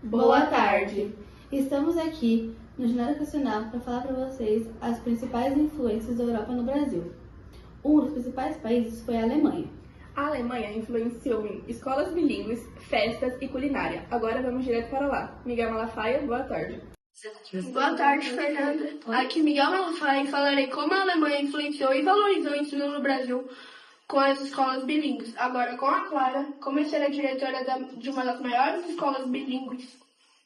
Boa tarde! Estamos aqui no Jornal Educacional para falar para vocês as principais influências da Europa no Brasil. Um dos principais países foi a Alemanha. A Alemanha influenciou em escolas bilíngues, festas e culinária. Agora vamos direto para lá. Miguel Malafaia, boa tarde. Boa tarde, Fernanda. Aqui Miguel Malafaia e falarei como a Alemanha influenciou e valorizou o ensino no Brasil com as escolas bilíngues. Agora com a Clara, como ser a diretora de uma das maiores escolas bilíngues.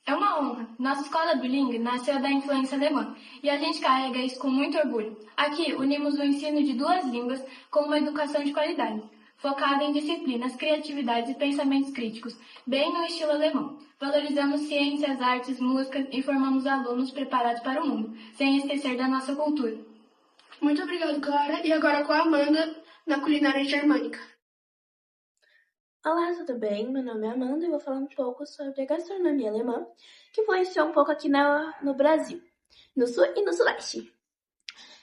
É uma honra. Nossa escola bilíngue nasceu da influência alemã e a gente carrega isso com muito orgulho. Aqui unimos o ensino de duas línguas com uma educação de qualidade, focada em disciplinas, criatividade e pensamentos críticos, bem no estilo alemão. Valorizamos ciências, artes, música e formamos alunos preparados para o mundo, sem esquecer da nossa cultura. Muito obrigado, Clara. E agora com a Amanda, na culinária germânica. Olá, tudo bem? Meu nome é Amanda e vou falar um pouco sobre a gastronomia alemã, que influenciou um pouco aqui no Brasil, no sul e no sudeste.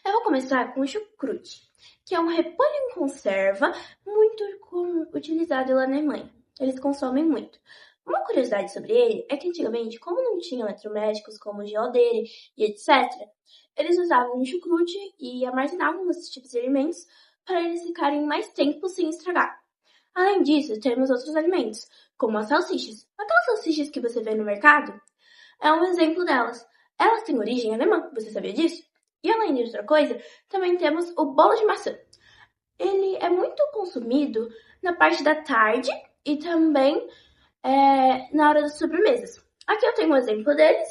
Eu vou começar com o chucrute, que é um repolho em conserva muito utilizado na Alemanha. Eles consomem muito. Uma curiosidade sobre ele é que antigamente, como não tinha eletrodomésticos como geladeira e etc., eles usavam o chucrute e armazenavam esses tipos de alimentos para eles ficarem mais tempo sem estragar. Além disso, temos outros alimentos, como as salsichas. Aquelas salsichas que você vê no mercado é um exemplo delas. Elas têm origem alemã, você sabia disso? E além de outra coisa, também temos o bolo de maçã. Ele é muito consumido na parte da tarde e também na hora das sobremesas. Aqui eu tenho um exemplo deles.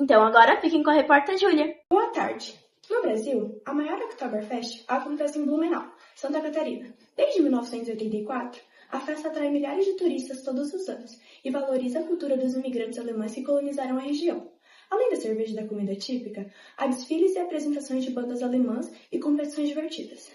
Então agora fiquem com a repórter Júlia. Boa tarde! No Brasil, a maior Oktoberfest acontece em Blumenau, Santa Catarina. Desde 1984, a festa atrai milhares de turistas todos os anos e valoriza a cultura dos imigrantes alemães que colonizaram a região. Além da cerveja e da comida típica, há desfiles e apresentações de bandas alemãs e competições divertidas.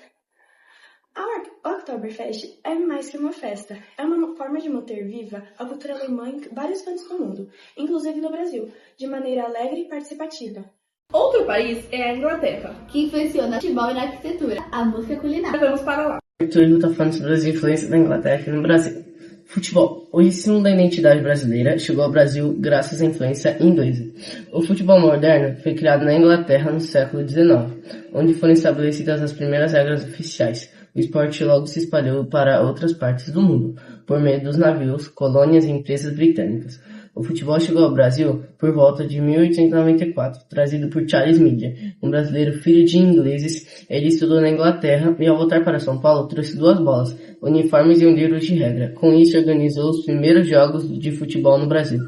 A Oktoberfest é mais que uma festa, é uma forma de manter viva a cultura alemã em vários cantos do mundo, inclusive no Brasil, de maneira alegre e participativa. Outro país é a Inglaterra, que influenciou no futebol e na arquitetura, a música culinária. Vamos para lá. Arthur está falando sobre as influências da Inglaterra aqui no Brasil. Futebol. O ensino da identidade brasileira chegou ao Brasil graças à influência inglesa. O futebol moderno foi criado na Inglaterra no século XIX, onde foram estabelecidas as primeiras regras oficiais. O esporte logo se espalhou para outras partes do mundo, por meio dos navios, colônias e empresas britânicas. O futebol chegou ao Brasil por volta de 1894, trazido por Charles Meade, um brasileiro filho de ingleses. Ele estudou na Inglaterra e ao voltar para São Paulo trouxe 2 bolas, uniformes e um livro de regra. Com isso organizou os primeiros jogos de futebol no Brasil.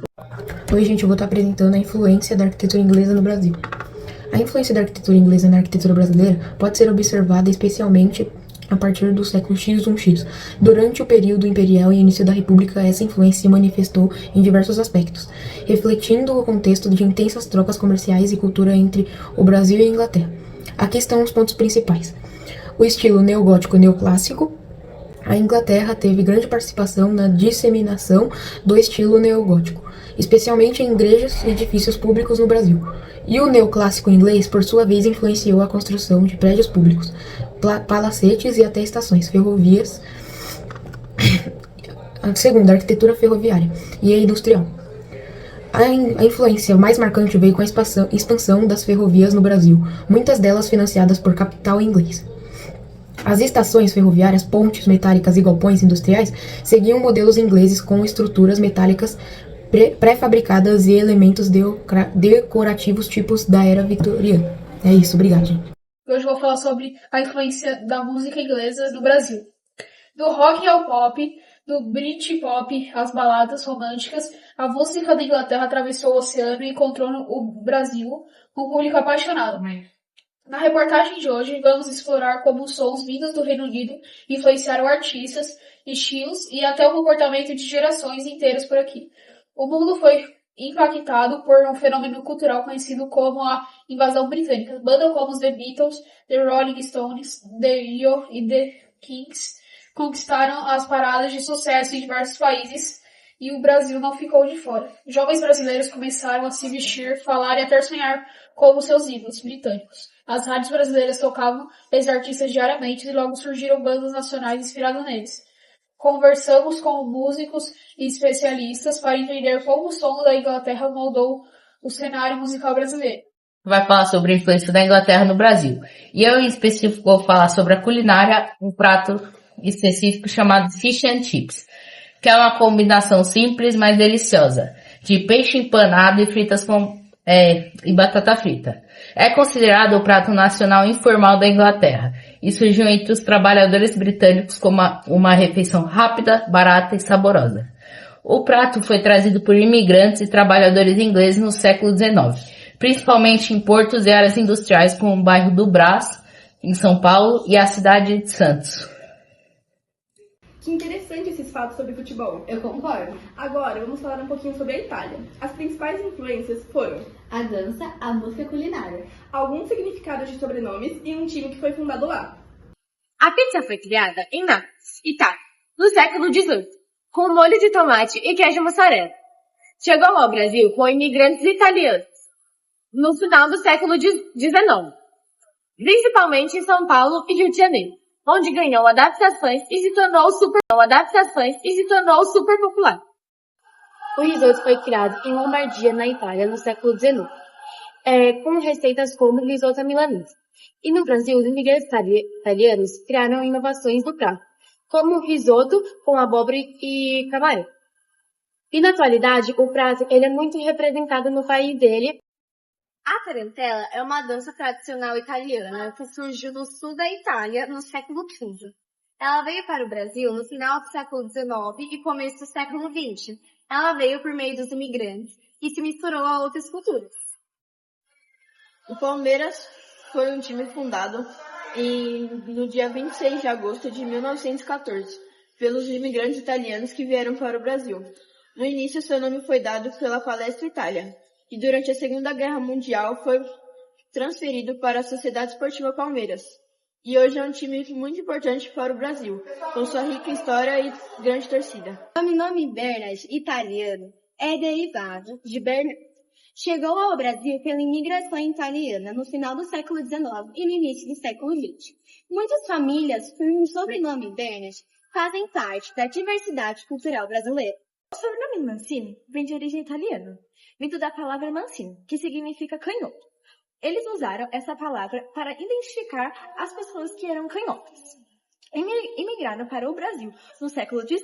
Oi gente, eu vou estar apresentando a influência da arquitetura inglesa no Brasil. A influência da arquitetura inglesa na arquitetura brasileira pode ser observada especialmente a partir do século X1X. Durante o período imperial e início da República, essa influência se manifestou em diversos aspectos, refletindo o contexto de intensas trocas comerciais e cultura entre o Brasil e a Inglaterra. Aqui estão os pontos principais. O estilo neogótico e neoclássico. A Inglaterra teve grande participação na disseminação do estilo neogótico, especialmente em igrejas e edifícios públicos no Brasil. E o neoclássico inglês, por sua vez, influenciou a construção de prédios públicos, palacetes e até estações, ferrovias. Segundo, a arquitetura ferroviária e a industrial. A influência mais marcante veio com a expansão das ferrovias no Brasil, muitas delas financiadas por capital inglês. As estações ferroviárias, pontes metálicas e galpões industriais seguiam modelos ingleses com estruturas metálicas pré-fabricadas e elementos decorativos tipos da era vitoriana. É isso, obrigado, gente. Hoje eu vou falar sobre a influência da música inglesa no Brasil. Do rock ao pop, do Britpop às baladas românticas, a música da Inglaterra atravessou o oceano e encontrou o Brasil com um público apaixonado. Na reportagem de hoje, vamos explorar como os sons vindos do Reino Unido influenciaram artistas, estilos e até o comportamento de gerações inteiras por aqui. O mundo foi impactado por um fenômeno cultural conhecido como a invasão britânica. Bandas como os The Beatles, The Rolling Stones, The Who e The Kings conquistaram as paradas de sucesso em diversos países e o Brasil não ficou de fora. Jovens brasileiros começaram a se vestir, falar e até sonhar como seus ídolos britânicos. As rádios brasileiras tocavam esses artistas diariamente e logo surgiram bandas nacionais inspiradas neles. conversamos com músicos e especialistas para entender como o som da Inglaterra moldou o cenário musical brasileiro. Vai falar sobre a influência da Inglaterra no Brasil. E eu, em específico, vou falar sobre a culinária, um prato específico chamado Fish and Chips, que é uma combinação simples, mas deliciosa, de peixe empanado e fritas e batata frita. É considerado o prato nacional informal da Inglaterra e surgiu entre os trabalhadores britânicos como uma refeição rápida, barata e saborosa. O prato foi trazido por imigrantes e trabalhadores ingleses no século XIX, principalmente em portos e áreas industriais como o bairro do Brás, em São Paulo, e a cidade de Santos. Que interessante esses fatos sobre futebol. Eu concordo. Agora, vamos falar um pouquinho sobre a Itália. As principais influências foram A dança, a música e a culinária. alguns significados de sobrenomes e um time que foi fundado lá. A pizza foi criada em Nápoles, Itália, no século XVIII, com molho de tomate e queijo mussarela. Chegou ao Brasil com imigrantes italianos no final do século XIX, principalmente em São Paulo e Rio de Janeiro, onde ganhou adaptações e se tornou super popular. O risoto foi criado em Lombardia, na Itália, no século XIX, com receitas como risoto milanese. E no Brasil, os imigrantes italianos criaram inovações no prato, como o risoto com abóbora e camarão. E na atualidade, o prato ele é muito representado no país dele. A tarantela é uma dança tradicional italiana que surgiu no sul da Itália no século XV. Ela veio para o Brasil no final do século XIX e começo do século XX. Ela veio por meio dos imigrantes e se misturou a outras culturas. O Palmeiras foi um time fundado no dia 26 de agosto de 1914 pelos imigrantes italianos que vieram para o Brasil. No início, seu nome foi dado pela Palestra Itália, e durante a Segunda Guerra Mundial foi transferido para a Sociedade Esportiva Palmeiras. E hoje é um time muito importante para o Brasil, com sua rica história e grande torcida. O nome Bernas, italiano, é derivado de Bernardo. Chegou ao Brasil pela imigração italiana no final do século XIX e no início do século XX. Muitas famílias com o sobrenome Bernas fazem parte da diversidade cultural brasileira. O sobrenome Mancini vem de origem italiana, vindo da palavra Mancini, que significa canhoto. Eles usaram essa palavra para identificar as pessoas que eram canhotas. Imigraram para o Brasil no século XIX,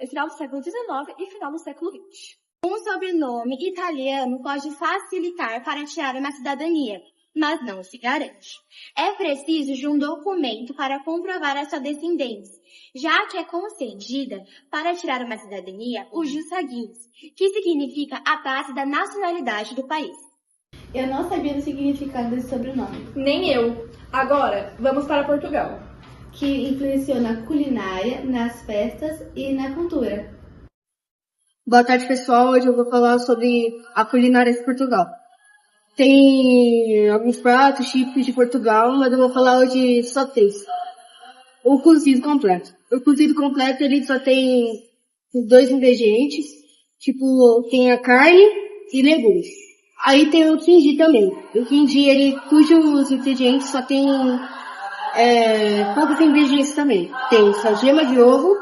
final do século XIX e final do século XX. Um sobrenome italiano pode facilitar para tirar uma cidadania, mas não se garante. É preciso de um documento para comprovar a sua descendência, já que é concedida para tirar uma cidadania o jus sanguinis, que significa a base da nacionalidade do país. Eu não sabia do significado desse sobrenome. Nem eu. Agora, vamos para Portugal. Que influenciou na culinária, nas festas e na cultura. Boa tarde, pessoal. Hoje eu vou falar sobre a culinária de Portugal. Tem alguns pratos típicos de Portugal, mas eu vou falar hoje só 3. O cozido completo. O cozido completo, ele só tem 2 ingredientes. Tipo, tem a carne e legumes. Aí tem o quindim também. O quindim, cujos ingredientes só tem poucos ingredientes também. Tem só gema de ovo,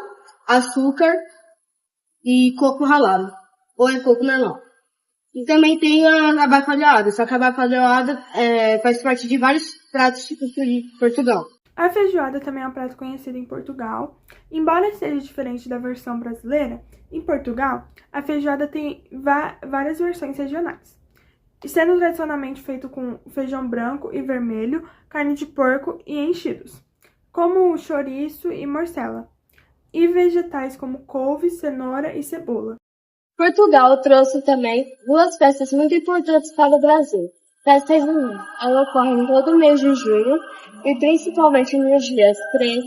açúcar e coco ralado. Ou é coco normal. E também tem a bacalhoada, só que a bacalhoada faz parte de vários pratos típicos de Portugal. A feijoada também é um prato conhecido em Portugal. Embora seja diferente da versão brasileira, em Portugal, a feijoada tem várias versões regionais, sendo tradicionalmente feito com feijão branco e vermelho, carne de porco e enchidos, como chouriço e morcela, e vegetais como couve, cenoura e cebola. Portugal trouxe também 2 festas muito importantes para o Brasil. Festa junina. Ela ocorre em todo mês de junho e principalmente nos dias 13,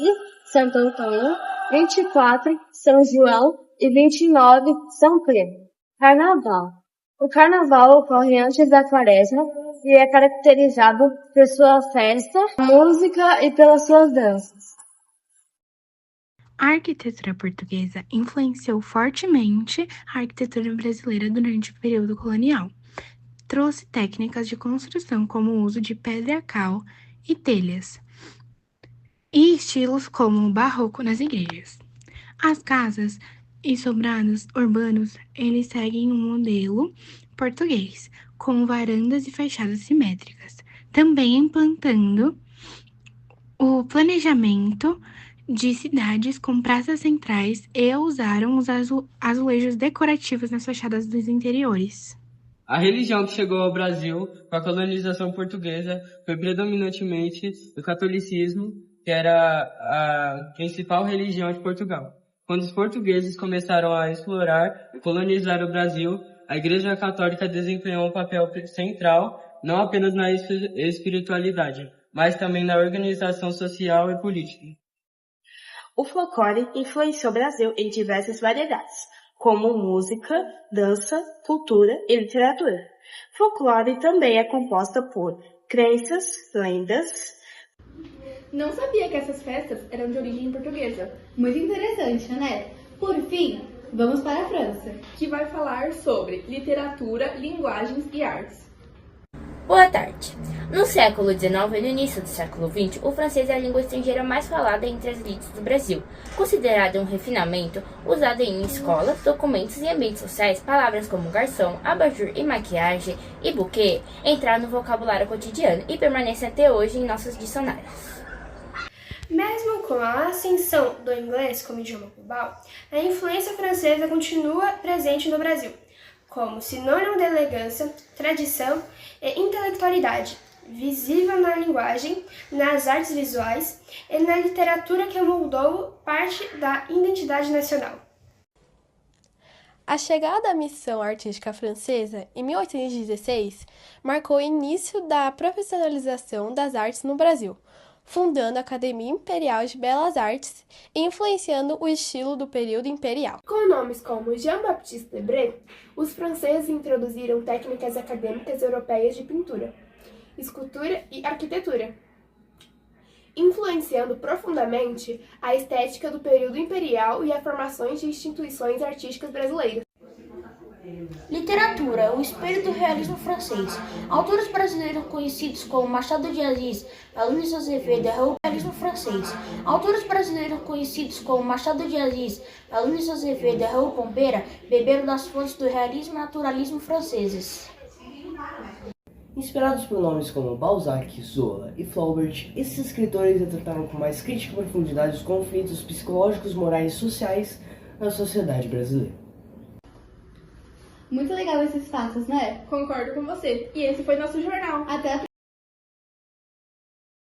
Santo Antônio, 24, São João e 29, São Pedro. Carnaval. O carnaval ocorre antes da quaresma e é caracterizado por sua festa, música e pelas suas danças. A arquitetura portuguesa influenciou fortemente a arquitetura brasileira durante o período colonial. Trouxe técnicas de construção como o uso de pedra cal e telhas, e estilos como o barroco nas igrejas. As casas e sobrados urbanos, eles seguem um modelo português, com varandas e fachadas simétricas, também implantando o planejamento de cidades com praças centrais e usaram os azulejos decorativos nas fachadas dos interiores. A religião que chegou ao Brasil com a colonização portuguesa foi predominantemente o catolicismo, que era a principal religião de Portugal. Quando os portugueses começaram a explorar e colonizar o Brasil, a Igreja Católica desempenhou um papel central não apenas na espiritualidade, mas também na organização social e política. O folclore influenciou o Brasil em diversas variedades, como música, dança, cultura e literatura. Folclore também é composta por crenças, lendas. Não sabia que essas festas eram de origem portuguesa. Muito interessante, né? Por fim, vamos para a França, que vai falar sobre literatura, linguagens e artes. Boa tarde. No século XIX e no início do século XX, o francês é a língua estrangeira mais falada entre as elites do Brasil. Considerada um refinamento, usada em escolas, documentos e ambientes sociais, palavras como garçom, abajur e maquiagem e buquê entraram no vocabulário cotidiano e permanecem até hoje em nossos dicionários. Mesmo com a ascensão do inglês como idioma global, a influência francesa continua presente no Brasil, como sinônimo de elegância, tradição e intelectualidade, visível na linguagem, nas artes visuais e na literatura que moldou parte da identidade nacional. A chegada da missão artística francesa, em 1816, marcou o início da profissionalização das artes no Brasil, fundando a Academia Imperial de Belas Artes e influenciando o estilo do período imperial. Com nomes como Jean-Baptiste Debré, os franceses introduziram técnicas acadêmicas europeias de pintura, escultura e arquitetura, influenciando profundamente a estética do período imperial e a formação de instituições artísticas brasileiras. Literatura, o espírito do realismo francês. Autores brasileiros conhecidos como Machado de Assis, Alunis Azevedo, o realismo francês. Autores brasileiros conhecidos como Machado de Assis, Alunis Azevedo, Raul Pompeira, beberam das fontes do realismo e naturalismo franceses. Inspirados por nomes como Balzac, Zola e Flaubert, esses escritores retrataram com mais crítica e profundidade os conflitos psicológicos, morais e sociais na sociedade brasileira. Muito legal esses fatos, né? Concordo com você. E esse foi nosso jornal. Até a